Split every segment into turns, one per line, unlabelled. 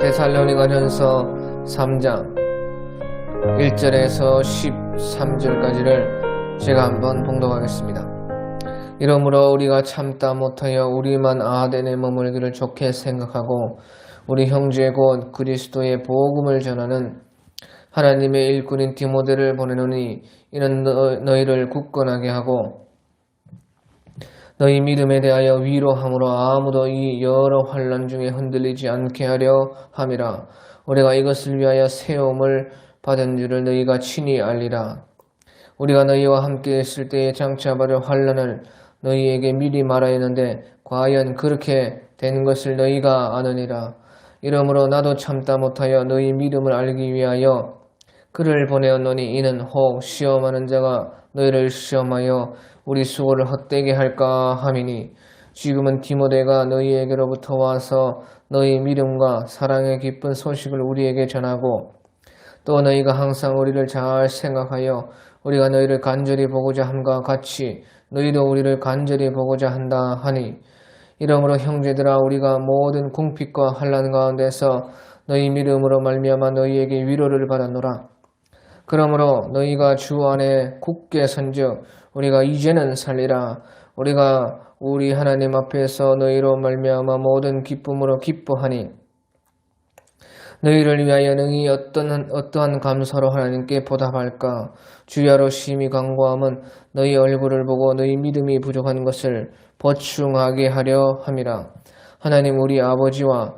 데살로니가전서 3장 1절에서 13절까지를 제가 한번 봉독하겠습니다. 이러므로 우리가 참다 못하여 우리만 아덴에 머물기를 좋게 생각하고 우리 형제 곧 그리스도의 복음을 전하는 하나님의 일꾼인 디모데를 보내노니 이는 너희를 굳건하게 하고 너희 믿음에 대하여 위로함으로 아무도 이 여러 환난 중에 흔들리지 않게 하려 함이라. 우리가 이것을 위하여 세움을 받은 줄을 너희가 친히 알리라. 우리가 너희와 함께 있을 때에 장차 받을 환난을 너희에게 미리 말하였는데 과연 그렇게 된 것을 너희가 아느니라. 이러므로 나도 참다 못하여 너희 믿음을 알기 위하여 그를 보내었노니 이는 혹 시험하는 자가 너희를 시험하여 우리 수고를 헛되게 할까 함이니 지금은 디모데가 너희에게로부터 와서 너희 믿음과 사랑의 기쁜 소식을 우리에게 전하고 또 너희가 항상 우리를 잘 생각하여 우리가 너희를 간절히 보고자 함과 같이 너희도 우리를 간절히 보고자 한다 하니 이러므로 형제들아 우리가 모든 궁핍과 환난 가운데서 너희 믿음으로 말미암아 너희에게 위로를 받았노라. 그러므로 너희가 주 안에 굳게 선즉 우리가 이제는 살리라. 우리가 우리 하나님 앞에서 너희로 말미암아 모든 기쁨으로 기뻐하니 너희를 위하여 능히 어떠한 감사로 하나님께 보답할까. 주야로 심히 간구함은 너희 얼굴을 보고 너희 믿음이 부족한 것을 보충하게 하려 함이라. 하나님 우리 아버지와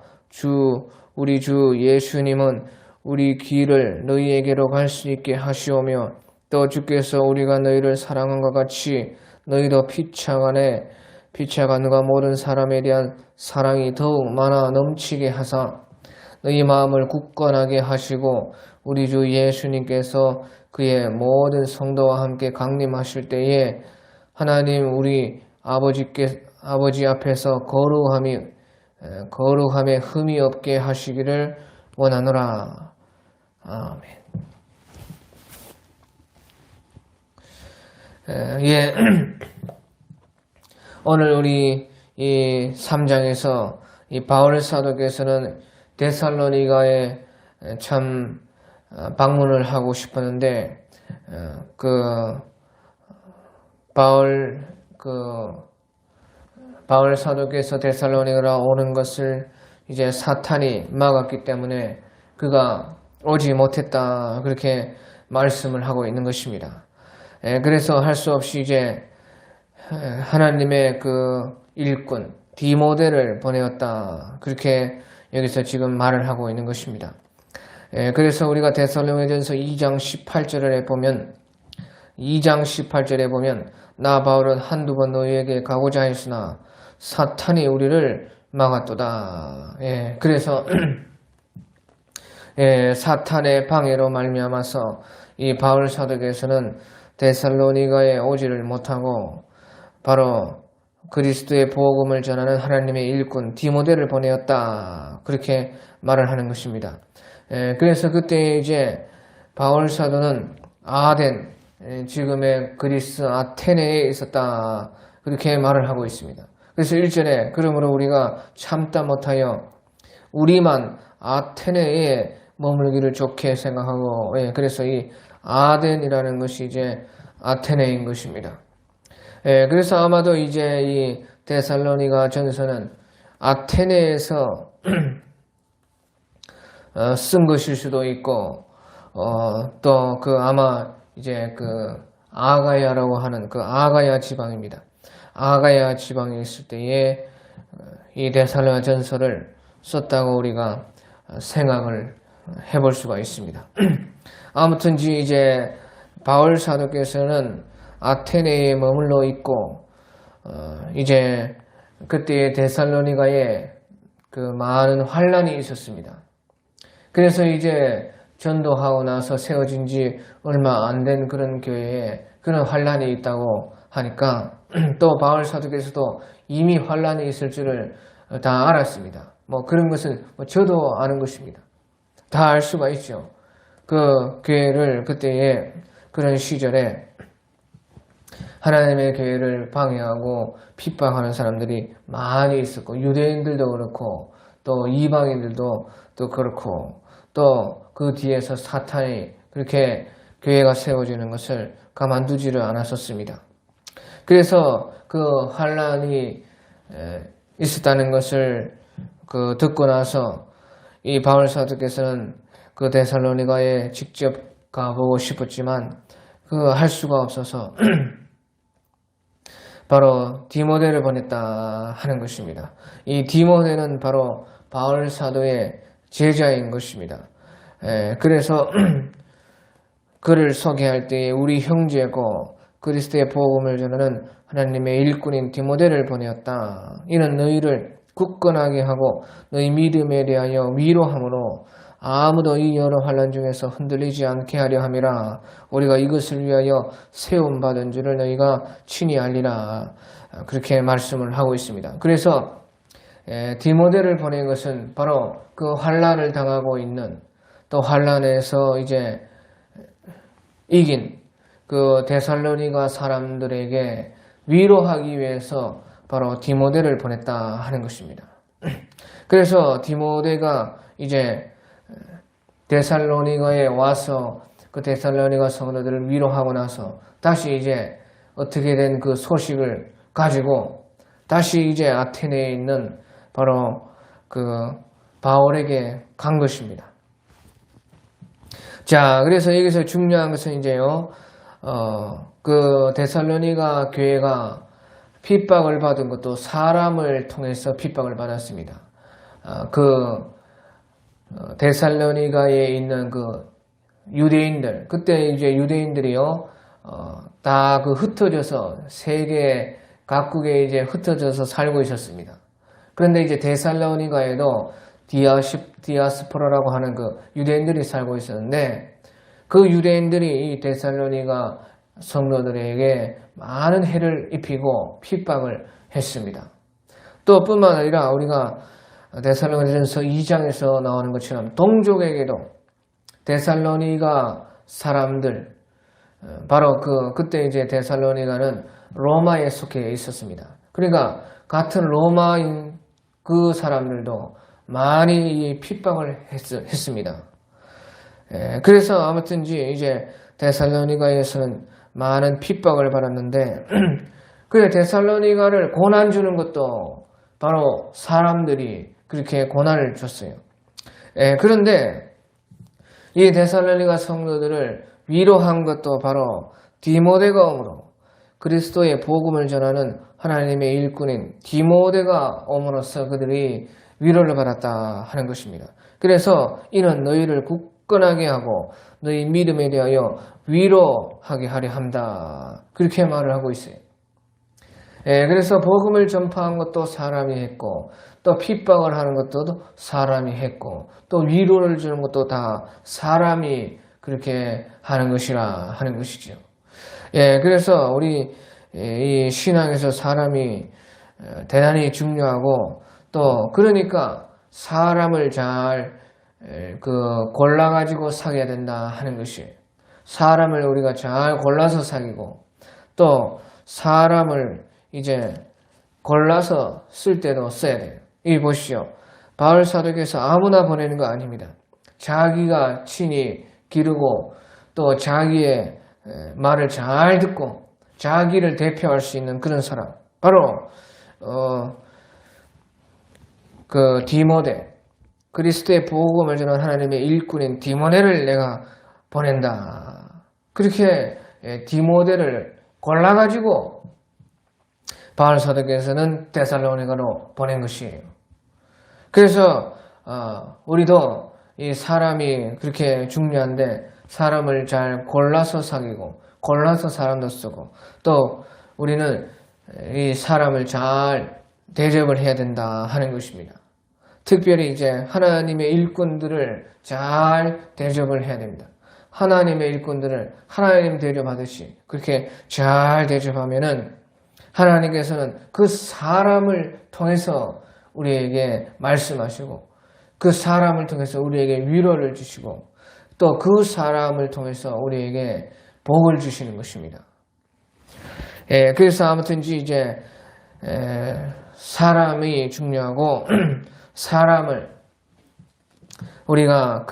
우리 주 예수님은 우리 길을 너희에게로 갈 수 있게 하시오며 또 주께서 우리가 너희를 사랑한 것 같이 너희도 피차간과 모든 사람에 대한 사랑이 더욱 많아 넘치게 하사 너희 마음을 굳건하게 하시고 우리 주 예수님께서 그의 모든 성도와 함께 강림하실 때에 하나님 우리 아버지 앞에서 거룩함에 흠이 없게 하시기를 원하노라. 아멘. 오늘 우리 이 3장에서 이 바울 사도께서는 데살로니가에 참 방문을 하고 싶었는데 바울 사도께서 데살로니가로 오는 것을 이제 사탄이 막았기 때문에 그가 오지 못했다 그렇게 말씀을 하고 있는 것입니다. 그래서 할 수 없이 이제 하나님의 그 일꾼 디모데를 보내었다 그렇게 여기서 지금 말을 하고 있는 것입니다. 그래서 우리가 데살로니가전서 2장 18절에 보면 나 바울은 한두 번 너희에게 가고자 했으나 사탄이 우리를 막았도다. 그래서 사탄의 방해로 말미암아서 이 바울 사도께서는 데살로니가에 오지를 못하고 바로 그리스도의 복음을 전하는 하나님의 일꾼 디모데를 보내었다 그렇게 말을 하는 것입니다. 그래서 그때 이제 바울 사도는 아덴 지금의 그리스 아테네에 있었다 그렇게 말을 하고 있습니다. 그래서 1절에 그러므로 우리가 참다 못하여 우리만 아테네에 머물기를 좋게 생각하고 그래서 이 아덴이라는 것이 이제 아테네인 것입니다. 그래서 아마도 이제 이 데살로니가 전서는 아테네에서 쓴 것일 수도 있고 또 아마 이제 아가야라고 하는 아가야 지방입니다. 아가야 지방에 있을 때에 이 데살로니가 전서를 썼다고 우리가 생각을 해볼 수가 있습니다. 아무튼지 이제 바울 사도께서는 아테네에 머물러 있고 이제 그때 데살로니가에 많은 환란이 있었습니다. 그래서 이제 전도하고 나서 세워진 지 얼마 안 된 그런 교회에 그런 환란이 있다고 하니까 또 바울 사도께서도 이미 환란이 있을 줄을 다 알았습니다. 그런 것은 저도 아는 것입니다. 다 알 수가 있죠. 그 교회를 그때에 그런 시절에 하나님의 교회를 방해하고 핍박하는 사람들이 많이 있었고 유대인들도 그렇고 또 이방인들도 또 그렇고 또 그 뒤에서 사탄이 그렇게 교회가 세워지는 것을 가만두지를 않았었습니다. 그래서 그 환란이 있었다는 것을 듣고 나서 이 바울 사도께서는 그 데살로니가에 직접 가보고 싶었지만 할 수가 없어서 바로 디모데를 보냈다 하는 것입니다. 이 디모데는 바로 바울 사도의 제자인 것입니다. 그래서 그를 소개할 때에 우리 형제고 그리스도의 복음을 전하는 하나님의 일꾼인 디모데를 보내었다. 이는 너희를 굳건하게 하고 너희 믿음에 대하여 위로함으로 아무도 이 여러 환난 중에서 흔들리지 않게 하려 함이라. 우리가 이것을 위하여 세움받은 줄을 너희가 친히 알리라. 그렇게 말씀을 하고 있습니다. 그래서 디모데를 보낸 것은 바로 그 환난을 당하고 있는 또 환난에서 이제 이긴 그 데살로니가 사람들에게 위로하기 위해서 바로 디모데를 보냈다 하는 것입니다. 그래서 디모데가 이제 데살로니가에 와서 그 데살로니가 성도들을 위로하고 나서 다시 이제 어떻게 된 그 소식을 가지고 다시 이제 아테네에 있는 바로 그 바울에게 간 것입니다. 자, 그래서 여기서 중요한 것은 이제요, 그 데살로니가 교회가 핍박을 받은 것도 사람을 통해서 핍박을 받았습니다. 데살로니가에 있는 그 유대인들, 그때 이제 유대인들이요, 다 흩어져서 세계 각국에 이제 흩어져서 살고 있었습니다. 그런데 이제 데살로니가에도 디아스포라라고 하는 그 유대인들이 살고 있었는데 그 유대인들이 이 데살로니가 성도들에게 많은 해를 입히고 핍박을 했습니다. 또 뿐만 아니라 우리가 데살로니가전서 2장에서 나오는 것처럼 동족에게도 데살로니가 사람들 바로 그때 이제 데살로니가는 로마에 속해 있었습니다. 그러니까 같은 로마인 그 사람들도 많이 핍박을 했습니다. 그래서 아무튼 이제 데살로니가에서는 많은 핍박을 받았는데 그래 데살로니가를 고난 주는 것도 바로 사람들이 그렇게 고난을 줬어요. 그런데 이 데살로니가 성도들을 위로한 것도 바로 디모데가 오므로 그리스도의 복음을 전하는 하나님의 일꾼인 디모데가 옴으로써 그들이 위로를 받았다 하는 것입니다. 그래서 이는 너희를 굳건하게 하고 너희 믿음에 대하여 위로하게 하려 한다. 그렇게 말을 하고 있어요. 그래서 복음을 전파한 것도 사람이 했고 또 핍박을 하는 것도 사람이 했고 또 위로를 주는 것도 다 사람이 그렇게 하는 것이라 하는 것이죠. 그래서 우리 이 신앙에서 사람이 대단히 중요하고 또 그러니까 사람을 잘 골라가지고 사귀어야 된다 하는 것이에요. 사람을 우리가 잘 골라서 사귀고 또 사람을 이제 골라서 쓸 때도 써야 돼요. 이 보시죠. 바울 사도께서 아무나 보내는 거 아닙니다. 자기가 친히 기르고 또 자기의 말을 잘 듣고 자기를 대표할 수 있는 그런 사람 바로 그 디모데 그리스도의 복음을 전하는 하나님의 일꾼인 디모데를 내가 보낸다. 그렇게 디모데를 골라가지고 바울 사도께서는 데살로니가로 보낸 것이에요. 그래서 우리도 이 사람이 그렇게 중요한데 사람을 잘 골라서 사귀고 골라서 사람도 쓰고 또 우리는 이 사람을 잘 대접을 해야 된다 하는 것입니다. 특별히 이제 하나님의 일꾼들을 잘 대접을 해야 됩니다. 하나님의 일꾼들을 하나님 대접하듯이 그렇게 잘 대접하면은 하나님께서는 그 사람을 통해서 우리에게 말씀하시고 그 사람을 통해서 우리에게 위로를 주시고 또 그 사람을 통해서 우리에게 복을 주시는 것입니다. 그래서 아무튼 이제 사람이 중요하고 사람을 우리가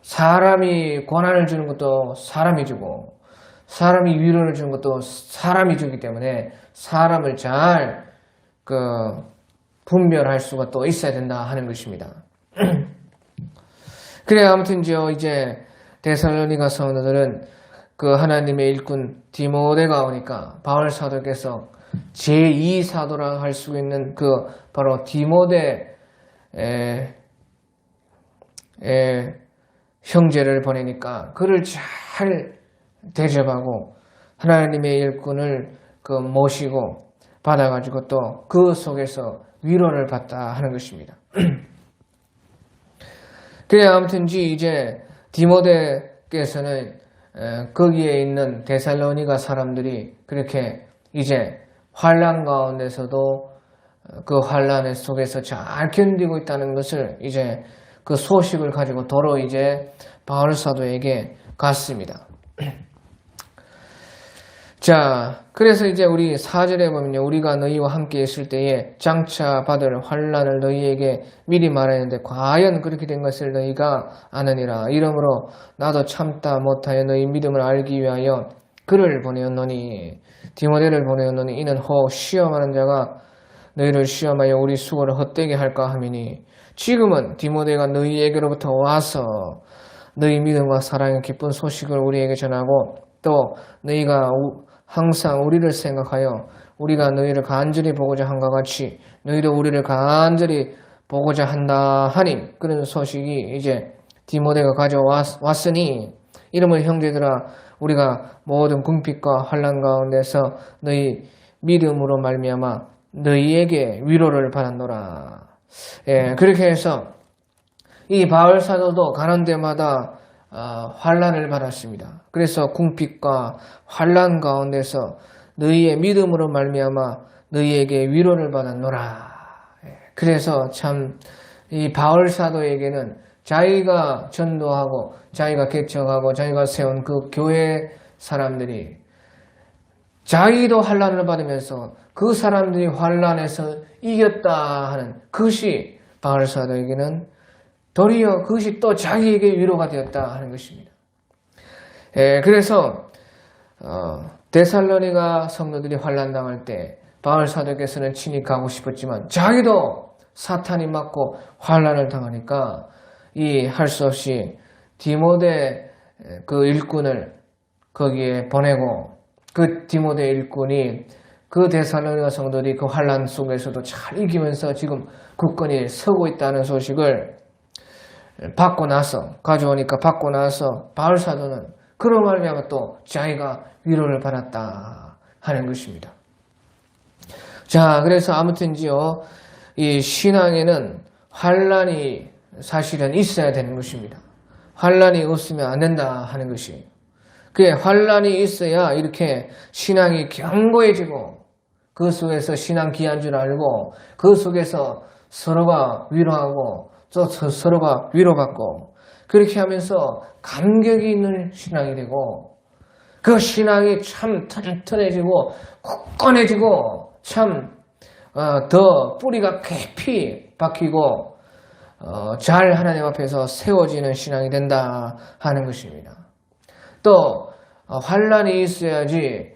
사람이 권한을 주는 것도 사람이 주고 사람이 위로를 주는 것도 사람이 주기 때문에 사람을 잘 분별할 수가 또 있어야 된다 하는 것입니다. 그래 아무튼요 이제 데살로니가 성도들은 하나님의 일꾼 디모데가 오니까 바울 사도께서 제2사도라 할 수 있는 바로 디모데 형제를 보내니까 그를 잘 대접하고 하나님의 일꾼을 모시고 받아가지고 또 그 속에서 위로를 받다 하는 것입니다. 그래 아무튼지 이제 디모데께서는 거기에 있는 데살로니가 사람들이 그렇게 이제 환난 가운데서도 그 환난 속에서 잘 견디고 있다는 것을 이제 그 소식을 가지고 도로 이제 바울 사도에게 갔습니다. 자, 그래서 이제 우리 4절에 보면요. 우리가 너희와 함께 있을 때에 장차 받을 환난을 너희에게 미리 말하였는데 과연 그렇게 된 것을 너희가 아느니라. 이러므로 나도 참다 못하여 너희 믿음을 알기 위하여 그를 보내었노니 디모데를 보내었노니 이는 혹 시험하는 자가 너희를 시험하여 우리 수고를 헛되게 할까 함이니 지금은 디모데가 너희에게로부터 와서 너희 믿음과 사랑의 기쁜 소식을 우리에게 전하고 또 너희가 항상 우리를 생각하여 우리가 너희를 간절히 보고자 한것 같이 너희도 우리를 간절히 보고자 한다 하니 그런 소식이 이제 디모데가 가져왔으니 이러면 형제들아 우리가 모든 궁핍과 환난 가운데서 너희 믿음으로 말미암아 너희에게 위로를 받았노라. 예, 그렇게 해서 이 바울 사도도 가는 데마다 환난을 받았습니다. 그래서 궁핍과 환난 가운데서 너희의 믿음으로 말미암아 너희에게 위로를 받았노라. 그래서 참 이 바울 사도에게는 자기가 전도하고 자기가 개척하고 자기가 세운 그 교회 사람들이 자기도 환난을 받으면서 그 사람들이 환난에서 이겼다 하는 그것이 바울 사도에게는 도리어 그것이 또 자기에게 위로가 되었다 하는 것입니다. 그래서 데살로니가 성도들이 환난당할 때 바울 사도께서는 친히 가고 싶었지만 자기도 사탄이 맞고 환난을 당하니까 이 할 수 없이 디모데 그 일꾼을 거기에 보내고 그 디모데 일꾼이 그 데살로니가 성도들이 그 환난 속에서도 잘 이기면서 지금 굳건히 서고 있다는 소식을 받고 나서 가져오니까 받고 나서 바울 사도는 그로 말미암아 또 자기가 위로를 받았다 하는 것입니다. 자, 그래서 아무튼지요 이 신앙에는 환난이 사실은 있어야 되는 것입니다. 환난이 없으면 안 된다 하는 것이에요. 그게 환난이 있어야 이렇게 신앙이 견고해지고 그 속에서 신앙 귀한 줄 알고 그 속에서 서로가 위로하고 또 서로가 위로받고 그렇게 하면서 감격이 있는 신앙이 되고 그 신앙이 참 튼튼해지고 굳건해지고 참 더 뿌리가 깊이 박히고 잘 하나님 앞에서 세워지는 신앙이 된다 하는 것입니다. 또 환난이 있어야지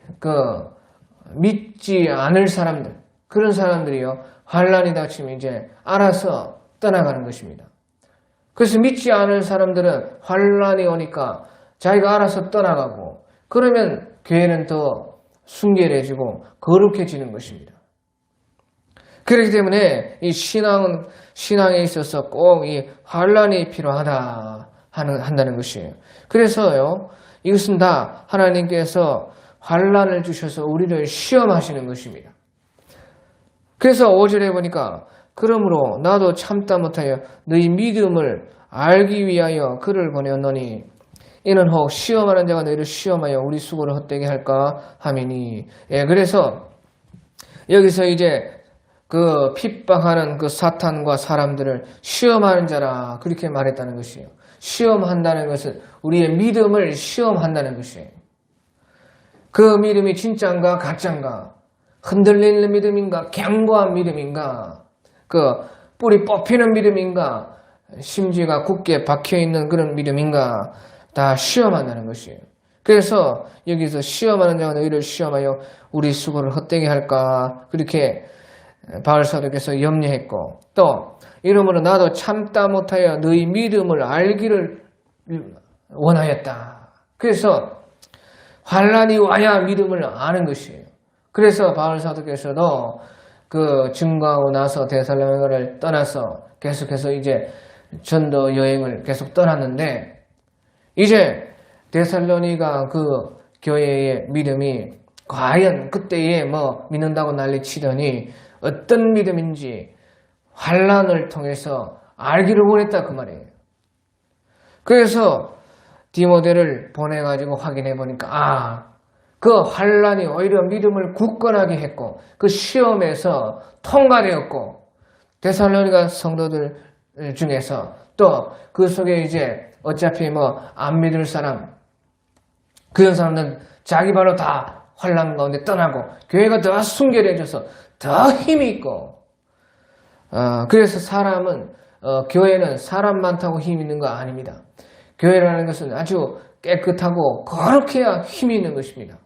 믿지 않을 사람들 그런 사람들이요 환난이 닥치면 이제 알아서 떠나가는 것입니다. 그래서 믿지 않을 사람들은 환난이 오니까 자기가 알아서 떠나가고 그러면 교회는 더 순결해지고 거룩해지는 것입니다. 그렇기 때문에 이 신앙에 있어서 꼭 이 환난이 필요하다 한다는 것이에요. 그래서요 이것은 다 하나님께서 환난을 주셔서 우리를 시험하시는 것입니다. 그래서 5절에 보니까 그러므로 나도 참다 못하여 너희 믿음을 알기 위하여 그를 보내었노니 이는 혹 시험하는 자가 너희를 시험하여 우리 수고를 헛되게 할까 함이니. 예, 그래서 여기서 이제 그 핍박하는 그 사탄과 사람들을 시험하는 자라 그렇게 말했다는 것이에요. 시험한다는 것은 우리의 믿음을 시험한다는 것이에요. 그 믿음이 진짜인가 가짜인가 흔들리는 믿음인가? 견고한 믿음인가? 그 뿌리 뽑히는 믿음인가? 심지가 굳게 박혀있는 그런 믿음인가? 다 시험한다는 것이에요. 그래서 여기서 시험하는 자가 너희를 시험하여 우리 수고를 헛되게 할까? 그렇게 바울사도께서 염려했고, 또 이러므로 나도 참다 못하여 너희 믿음을 알기를 원하였다. 그래서 환난이 와야 믿음을 아는 것이에요. 그래서 바울사도께서도 그 증거하고 나서 데살로니가를 떠나서 계속해서 이제 전도 여행을 계속 떠났는데, 이제 데살로니가 그 교회의 믿음이 과연 그때에 뭐 믿는다고 난리 치더니 어떤 믿음인지 환난을 통해서 알기를 원했다 그 말이에요. 그래서 디모데를 보내가지고 확인해 보니까 그 환난이 오히려 믿음을 굳건하게 했고 그 시험에서 통과되었고, 데살로니가 성도들 중에서 또 그 속에 이제 어차피 뭐 안 믿을 사람, 그런 사람들은 자기 발로 다 환난 가운데 떠나고 교회가 더 순결해져서 더 힘이 있고, 그래서 사람은 교회는 사람 많다고 힘 있는 거 아닙니다. 교회라는 것은 아주 깨끗하고 거룩해야 힘이 있는 것입니다.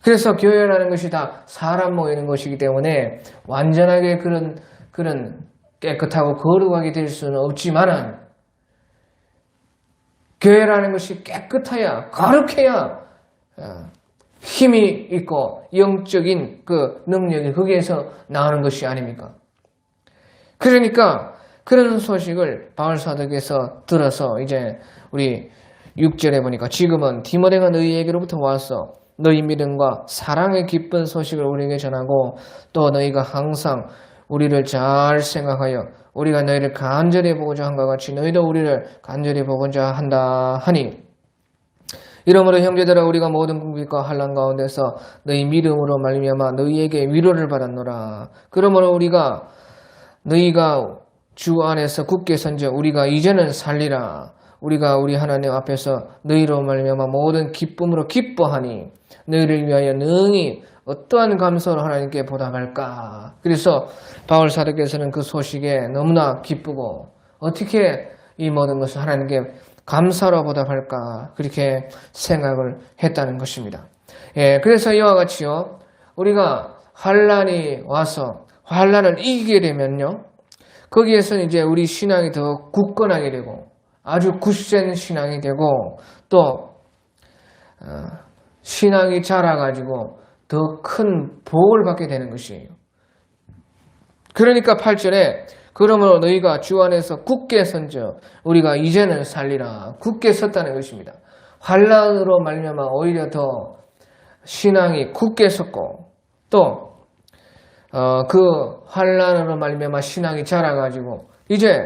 그래서 교회라는 것이 다 사람 모이는 것이기 때문에 완전하게 그런 깨끗하고 거룩하게 될 수는 없지만은, 교회라는 것이 깨끗해야 거룩해야 힘이 있고 영적인 그 능력이 거기에서 나오는 것이 아닙니까? 그러니까 그런 소식을 바울사도께서 들어서 이제 우리 6절에 보니까 지금은 디모데가 너희에게로부터 와서 너희 믿음과 사랑의 기쁜 소식을 우리에게 전하고 또 너희가 항상 우리를 잘 생각하여 우리가 너희를 간절히 보고자 한것 같이 너희도 우리를 간절히 보고자 한다 하니, 이러므로 형제들아 우리가 모든 궁핍과 환난 가운데서 너희 믿음으로 말미암아 너희에게 위로를 받았노라. 그러므로 너희가 주 안에서 굳게 선져 우리가 이제는 살리라. 우리가 우리 하나님 앞에서 너희로 말미암아 모든 기쁨으로 기뻐하니 너희를 위하여 능히 어떠한 감사로 하나님께 보답할까. 그래서 바울 사도께서는 그 소식에 너무나 기쁘고 어떻게 이 모든 것을 하나님께 감사로 보답할까 그렇게 생각을 했다는 것입니다. 그래서 이와 같이요, 우리가 환난이 와서 환난을 이기게 되면요, 거기에서는 이제 우리 신앙이 더 굳건하게 되고 아주 굳센 신앙이 되고 또 신앙이 자라가지고 더 큰 복을 받게 되는 것이에요. 그러니까 8절에 그러므로 너희가 주 안에서 굳게 선져 우리가 이제는 살리라. 굳게 섰다는 것입니다. 환난으로 말미암아 오히려 더 신앙이 굳게 섰고 또 그 환난으로 말미암아 신앙이 자라가지고 이제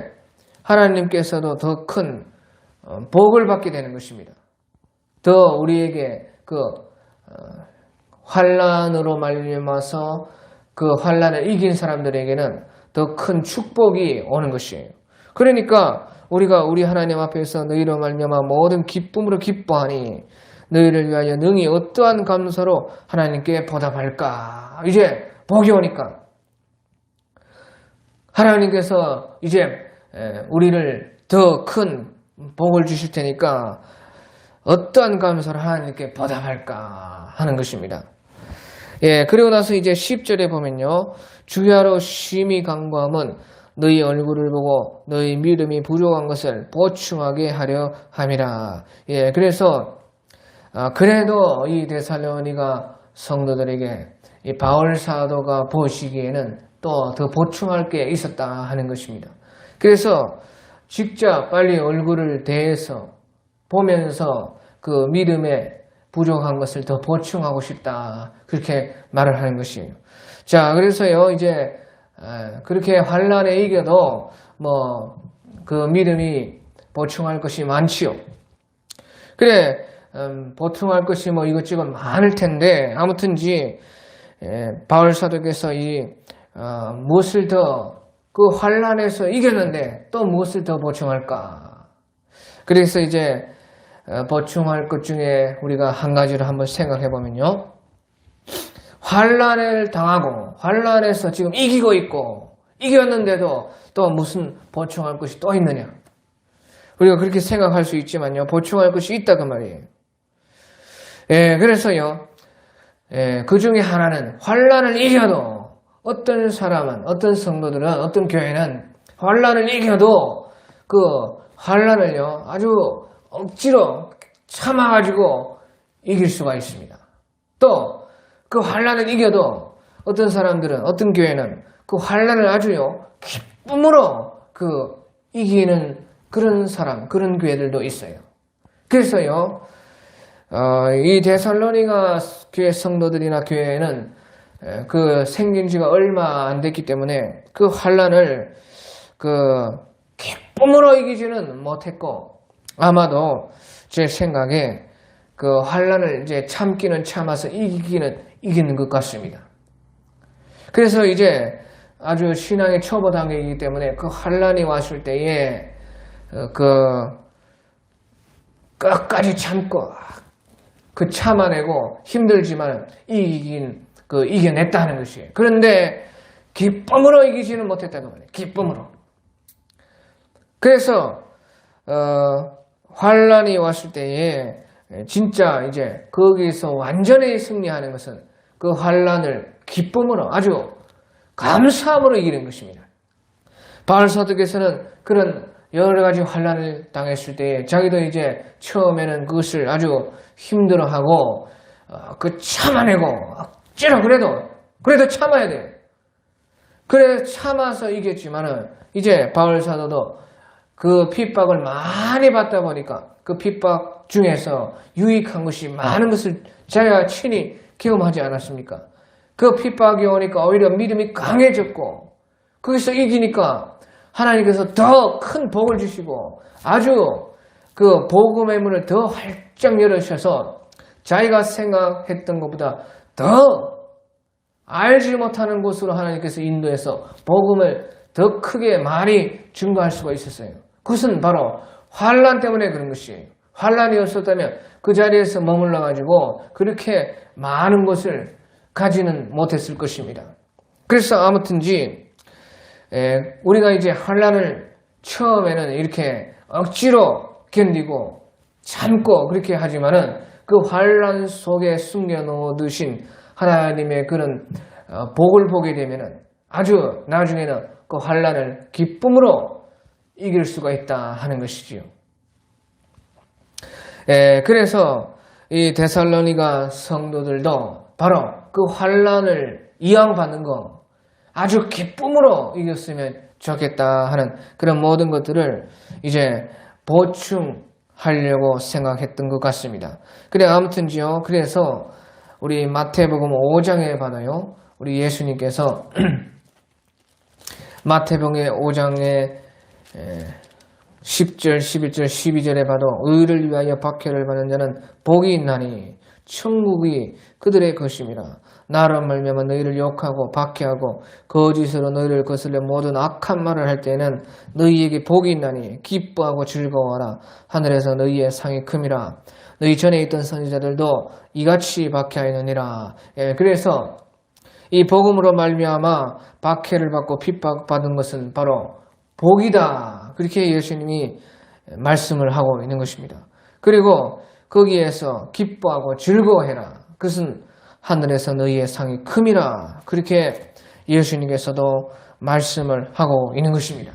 하나님께서도 더 큰 복을 받게 되는 것입니다. 더 우리에게 그 환난으로 말미암아서 그 환난을 이긴 사람들에게는 더 큰 축복이 오는 것이에요. 그러니까 우리가 우리 하나님 앞에서 너희로 말미암아 모든 기쁨으로 기뻐하니 너희를 위하여 능히 어떠한 감사로 하나님께 보답할까. 이제 복이 오니까 하나님께서 이제 우리를 더 큰 복을 주실 테니까 어떠한 감사로 하나님께 보답할까 하는 것입니다. 그리고 나서 이제 10절에 보면요, 주야로 심히 간구함은 너희 얼굴을 보고 너희 믿음이 부족한 것을 보충하게 하려 함이라. 그래서 그래도 이 데살로니가 성도들에게 이 바울 사도가 보시기에는 또 더 보충할 게 있었다 하는 것입니다. 그래서 직접 빨리 얼굴을 대해서 보면서 그 믿음에 부족한 것을 더 보충하고 싶다 그렇게 말을 하는 것이에요. 자, 그래서요 이제 그렇게 환난에 이겨도 뭐 그 믿음이 보충할 것이 많지요. 그래 보충할 것이 뭐 이것저것 많을 텐데 아무튼지 바울 사도께서 이 무엇을 더 그 환난에서 이겼는데 또 무엇을 더 보충할까. 그래서 이제 보충할 것 중에 우리가 한 가지를 한번 생각해 보면요, 환난을 당하고 환난에서 지금 이기고 있고 이겼는데도 또 무슨 보충할 것이 또 있느냐? 우리가 그렇게 생각할 수 있지만요. 보충할 것이 있다 그 말이에요. 그래서요. 그 중에 하나는 환난을 이겨도 어떤 사람은, 어떤 성도들은, 어떤 교회는 환난을 이겨도 그 환난을요 아주 억지로 참아가지고 이길 수가 있습니다. 또 그 환난을 이겨도 어떤 사람들은, 어떤 교회는 그 환난을 아주요 기쁨으로 그 이기는 그런 사람, 그런 교회들도 있어요. 그래서요 이 데살로니가 교회 성도들이나 교회는 그 생긴 지가 얼마 안 됐기 때문에 그 환난을 그 기쁨으로 이기지는 못했고 아마도 제 생각에 그 환난을 이제 참기는 참아서 이기는 것 같습니다. 그래서 이제 아주 신앙의 초보 단계이기 때문에 그 환난이 왔을 때에 그 끝까지 참고 그 참아내고 힘들지만 이겨냈다는 것이에요. 그런데 기쁨으로 이기지는 못했다는 거예요. 기쁨으로. 그래서 환난이 왔을 때에 진짜 이제 거기서 완전히 승리하는 것은 그 환난을 기쁨으로 아주 감사함으로 이기는 것입니다. 바울 사도께서는 그런 여러 가지 환난을 당했을 때 자기도 이제 처음에는 그것을 아주 힘들어하고 그 참아내고 억지로 그래도 참아야 돼요. 그래 참아서 이겼지만은 이제 바울 사도도 그 핍박을 많이 받다 보니까 그 핍박 중에서 유익한 것이 많은 것을 자기가 친히 경험하지 않았습니까? 그 핍박이 오니까 오히려 믿음이 강해졌고 거기서 이기니까 하나님께서 더 큰 복을 주시고 아주 그 복음의 문을 더 활짝 열으셔서 자기가 생각했던 것보다 더 알지 못하는 곳으로 하나님께서 인도해서 복음을 더 크게 많이 증거할 수가 있었어요. 그것은 바로 환난 때문에 그런 것이에요. 환난이 없었다면 그 자리에서 머물러가지고 그렇게 많은 것을 가지는 못했을 것입니다. 그래서 아무튼지 우리가 이제 환난을 처음에는 이렇게 억지로 견디고 참고 그렇게 하지만은 그 환난 속에 숨겨놓으신 하나님의 그런 복을 보게 되면은 아주 나중에는 그 환난을 기쁨으로 이길 수가 있다 하는 것이지요. 그래서 이 데살로니가 성도들도 바로 그 환난을 이양받는 거 아주 기쁨으로 이겼으면 좋겠다 하는 그런 모든 것들을 이제 보충하려고 생각했던 것 같습니다. 그래 아무튼지요. 그래서 우리 마태복음 5장에 봐도요. 우리 예수님께서 마태복음 5장에 10절, 11절, 12절에 봐도 의를 위하여 박해를 받는 자는 복이 있나니 천국이 그들의 것입니다. 나로 말미암아 너희를 욕하고 박해하고 거짓으로 너희를 거슬려 모든 악한 말을 할 때에는 너희에게 복이 있나니 기뻐하고 즐거워하라. 하늘에서 너희의 상이 큼이라. 너희 전에 있던 선지자들도 이같이 박해하였느니라. 그래서 이 복음으로 말미암아 박해를 받고 핍박받은 것은 바로 복이다. 그렇게 예수님이 말씀을 하고 있는 것입니다. 그리고 거기에서 기뻐하고 즐거워해라. 그것은 하늘에서 너희의 상이 큼이라. 그렇게 예수님께서도 말씀을 하고 있는 것입니다.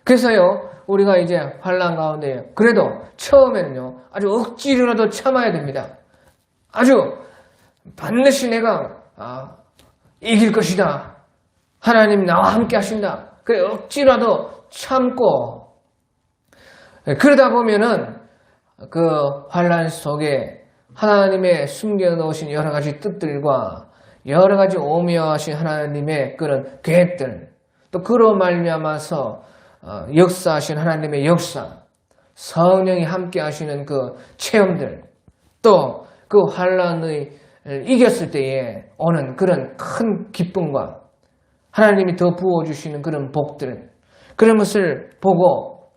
그래서요, 우리가 이제 환난 가운데 그래도 처음에는요, 아주 억지로라도 참아야 됩니다. 아주 반드시 내가 이길 것이다. 하나님 나와 함께 하신다. 그래 억지라도 참고 그러다 보면은 그 환난 속에 하나님의 숨겨놓으신 여러 가지 뜻들과 여러 가지 오묘하신 하나님의 그런 계획들 또 그로 말미암아서 역사하신 하나님의 역사 성령이 함께 하시는 그 체험들 또 그 환난을 이겼을 때에 오는 그런 큰 기쁨과 하나님이 더 부어주시는 그런 복들 그런 것을 보고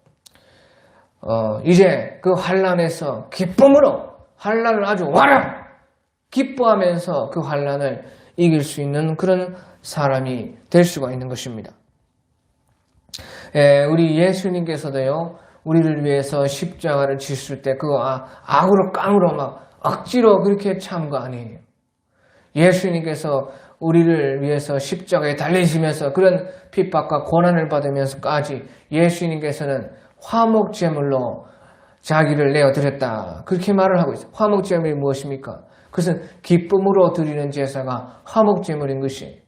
이제 그 환난에서 기쁨으로 환난을 아주 와라 기뻐하면서 그 환난을 이길 수 있는 그런 사람이 될 수가 있는 것입니다. 우리 예수님께서도요, 우리를 위해서 십자가를 지실 때 그거 악으로 깡으로 막 억지로 그렇게 참 거 아니에요. 예수님께서 우리를 위해서 십자가에 달리시면서 그런 핍박과 고난을 받으면서까지 예수님께서는 화목제물로 자기를 내어드렸다. 그렇게 말을 하고 있어요. 화목제물이 무엇입니까? 그것은 기쁨으로 드리는 제사가 화목제물인 것이.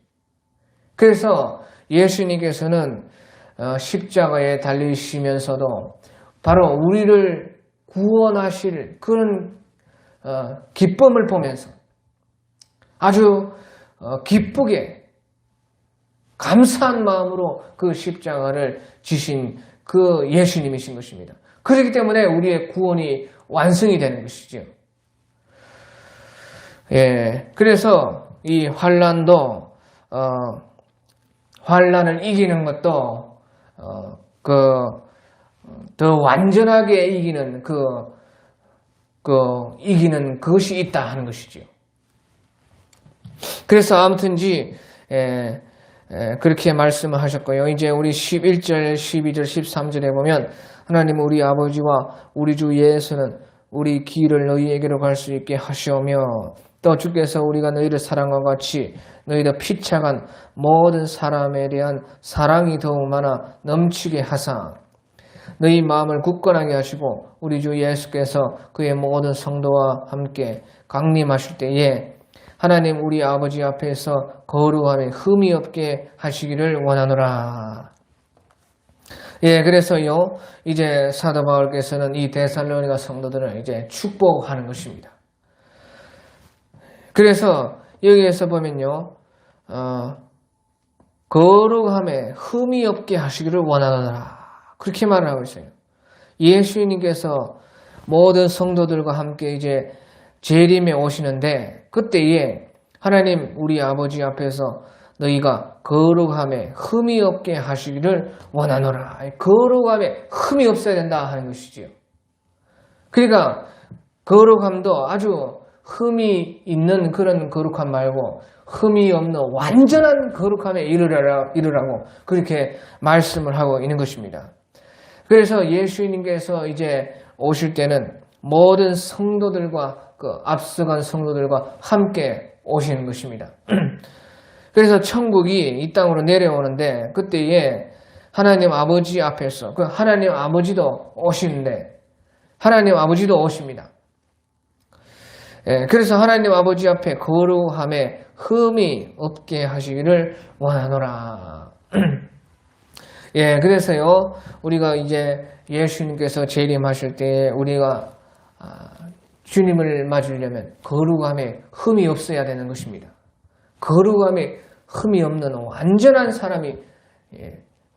그래서 예수님께서는 십자가에 달리시면서도 바로 우리를 구원하실 그런 기쁨을 보면서 아주 기쁘게 감사한 마음으로 그 십자가를 지신 그 예수님이신 것입니다. 그렇기 때문에 우리의 구원이 완성이 되는 것이죠. 그래서 이 환난도 환난을 이기는 것도 더 완전하게 이기는 이기는 그것이 있다 하는 것이죠. 그래서 아무튼지 그렇게 말씀을 하셨고요. 이제 우리 11절, 12절, 13절에 보면 하나님 우리 아버지와 우리 주 예수는 우리 길을 너희에게로 갈 수 있게 하시오며 또 주께서 우리가 너희를 사랑과 같이 너희도 피차간 모든 사람에 대한 사랑이 더욱 많아 넘치게 하사 너희 마음을 굳건하게 하시고 우리 주 예수께서 그의 모든 성도와 함께 강림하실 때에 하나님 우리 아버지 앞에서 거룩함에 흠이 없게 하시기를 원하노라. 그래서요 이제 사도 바울께서는 이 데살로니가 성도들을 이제 축복하는 것입니다. 그래서 여기에서 보면요 거룩함에 흠이 없게 하시기를 원하노라. 그렇게 말을 하고 있어요. 예수님께서 모든 성도들과 함께 이제 재림에 오시는데 그때에 하나님 우리 아버지 앞에서 너희가 거룩함에 흠이 없게 하시기를 원하노라. 거룩함에 흠이 없어야 된다 하는 것이지요. 그러니까 거룩함도 아주 흠이 있는 그런 거룩함 말고 흠이 없는 완전한 거룩함에 이르라고 그렇게 말씀을 하고 있는 것입니다. 그래서 예수님께서 이제 오실 때는 모든 성도들과 그 앞서간 성도들과 함께 오시는 것입니다. 그래서 천국이 이 땅으로 내려오는데 그때에 하나님 아버지 앞에서 그 하나님 아버지도 오시는데 하나님 아버지도 오십니다. 그래서 하나님 아버지 앞에 거룩함에 흠이 없게 하시기를 원하노라. 그래서요 우리가 이제 예수님께서 재림하실 때 우리가 주님을 맞으려면 거룩함에 흠이 없어야 되는 것입니다. 거룩함에 흠이 없는 완전한 사람이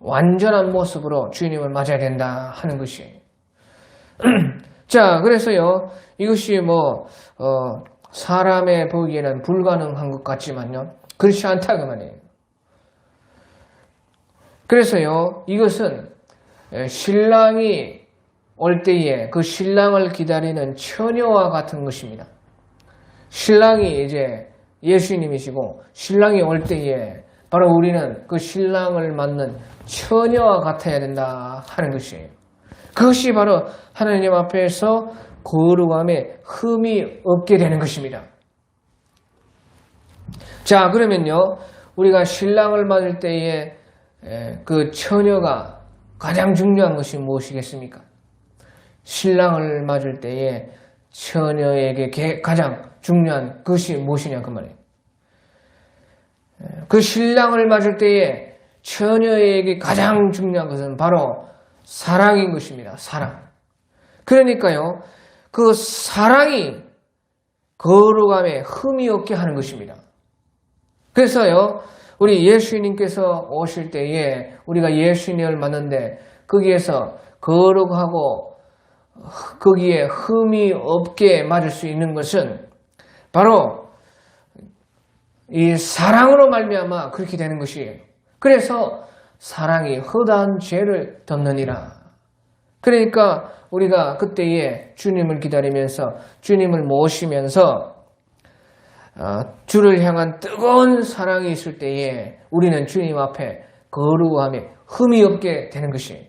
완전한 모습으로 주님을 맞아야 된다 하는 것이에요. 자, 그래서요 이것이 사람의 보기에는 불가능한 것 같지만요 그렇지 않다 그 말이에요. 그래서요 이것은 신랑이 올 때에 그 신랑을 기다리는 처녀와 같은 것입니다. 신랑이 이제 예수님이시고 신랑이 올 때에 바로 우리는 그 신랑을 맞는 처녀와 같아야 된다 하는 것이에요. 그것이 바로 하나님 앞에서 거룩함에 흠이 없게 되는 것입니다. 자, 그러면요 우리가 신랑을 맞을 때에 그 처녀가 가장 중요한 것이 무엇이겠습니까? 신랑을 맞을 때에 처녀에게 가장 중요한 것이 무엇이냐 그 말이에요. 그 신랑을 맞을 때에 처녀에게 가장 중요한 것은 바로 사랑인 것입니다. 사랑. 그러니까요 그 사랑이 거룩함에 흠이 없게 하는 것입니다. 그래서요 우리 예수님께서 오실 때에 우리가 예수님을 만났는데 거기에서 거룩하고 거기에 흠이 없게 맞을 수 있는 것은 바로 이 사랑으로 말미암아 그렇게 되는 것이에요. 그래서 사랑이 허다한 죄를 덮느니라. 그러니까 우리가 그때에 주님을 기다리면서 주님을 모시면서 주를 향한 뜨거운 사랑이 있을 때에 우리는 주님 앞에 거룩함에 흠이 없게 되는 것이에요.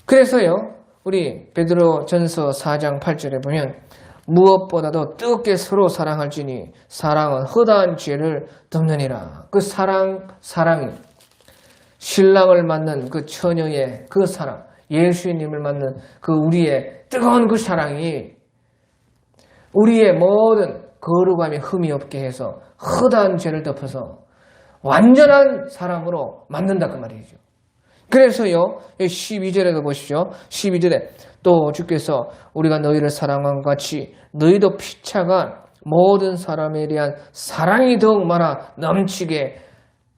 그래서요, 우리 베드로전서 4장 8절에 보면 무엇보다도 뜨겁게 서로 사랑할지니 사랑은 허다한 죄를 덮느니라. 그 사랑이 신랑을 맞는 그 처녀의 그 사랑, 예수님을 맞는 그 우리의 뜨거운 그 사랑이 우리의 모든 거룩함에 흠이 없게 해서 허다한 죄를 덮어서 완전한 사람으로 만든다 그 말이죠. 그래서요, 12절에도 보시죠. 12절에 또 주께서 우리가 너희를 사랑한 것 같이 너희도 피차간 모든 사람에 대한 사랑이 더욱 많아 넘치게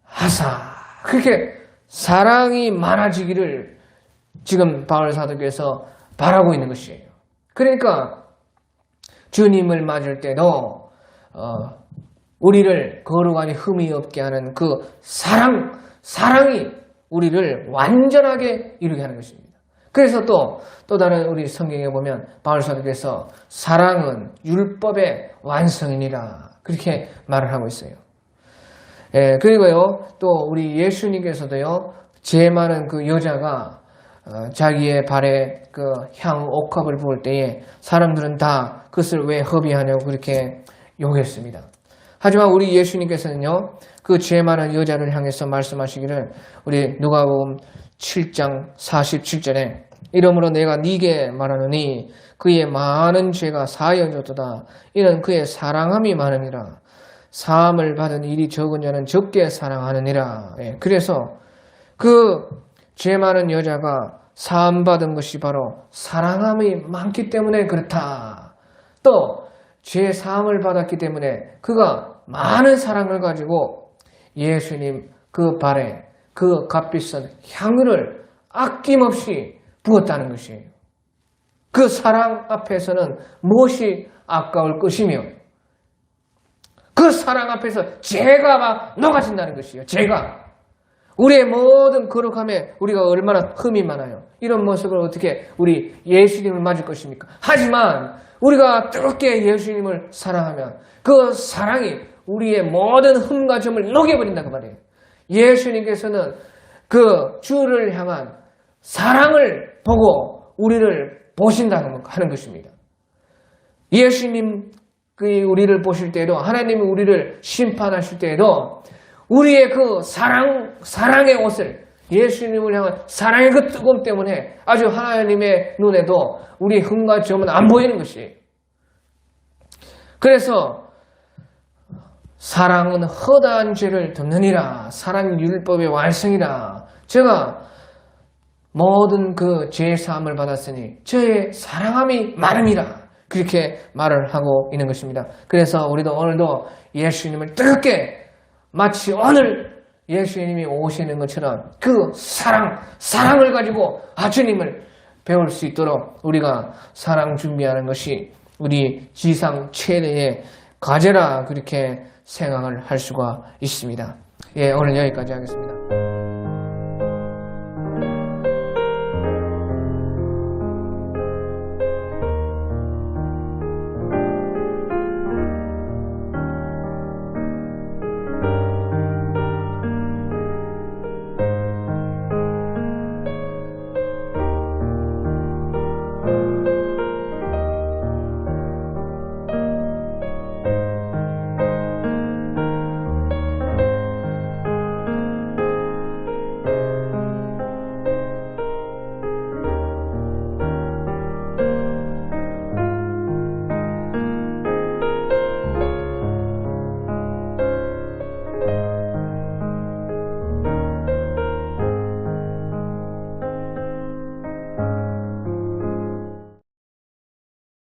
하사. 그렇게 사랑이 많아지기를 지금 바울 사도께서 바라고 있는 것이에요. 그러니까 주님을 맞을 때도 우리를 거룩함에 흠이 없게 하는 그 사랑이 우리를 완전하게 이루게 하는 것입니다. 그래서 또 다른 우리 성경에 보면 바울 사도께서 사랑은 율법의 완성이니라 그렇게 말을 하고 있어요. 그리고요 또 우리 예수님께서도요 죄 많은 그 여자가 자기의 발에 그 향 옥합을 부을 때에 사람들은 다 그것을 왜 허비하냐고 그렇게 욕했습니다. 하지만 우리 예수님께서는요 그 죄 많은 여자를 향해서 말씀하시기를 우리 누가복음 7장 47절에 이러므로 내가 네게 말하노니 그의 많은 죄가 사하여졌도다. 이는 그의 사랑함이 많으니라. 사함을 받은 일이 적은 자는 적게 사랑하느니라. 그래서 그 죄 많은 여자가 사함 받은 것이 바로 사랑함이 많기 때문에 그렇다. 또 죄 사함을 받았기 때문에 그가 많은 사랑을 가지고 예수님 그 발에 그 값비싼 향유를 아낌없이 부었다는 것이에요. 그 사랑 앞에서는 무엇이 아까울 것이며 그 사랑 앞에서 죄가 막 녹아진다는 것이에요. 죄가. 우리의 모든 거룩함에 우리가 얼마나 흠이 많아요. 이런 모습을 어떻게 우리 예수님을 맞을 것입니까? 하지만 우리가 뜨겁게 예수님을 사랑하면 그 사랑이 우리의 모든 흠과 점을 녹여버린다고 말해요. 예수님께서는 그 주를 향한 사랑을 보고 우리를 보신다고 하는 것입니다. 예수님 우리를 보실 때에도 하나님이 우리를 심판하실 때에도 우리의 그 사랑의 옷을 예수님을 향한 사랑의 그 뜨거움 때문에 아주 하나님의 눈에도 우리의 흠과 점은 안 보이는 것이에요. 그래서 사랑은 허다한 죄를 덮느니라. 사랑은 율법의 완성이라. 제가 모든 그 죄 사함을 받았으니 저의 사랑함이 많음이라. 그렇게 말을 하고 있는 것입니다. 그래서 우리도 오늘도 예수님을 뜨겁게 마치 오늘 예수님이 오시는 것처럼 그 사랑을 가지고 주님을 배울 수 있도록 우리가 사랑 준비하는 것이 우리 지상 최대의 과제라 그렇게 생각을 할 수가 있습니다. 오늘 여기까지 하겠습니다.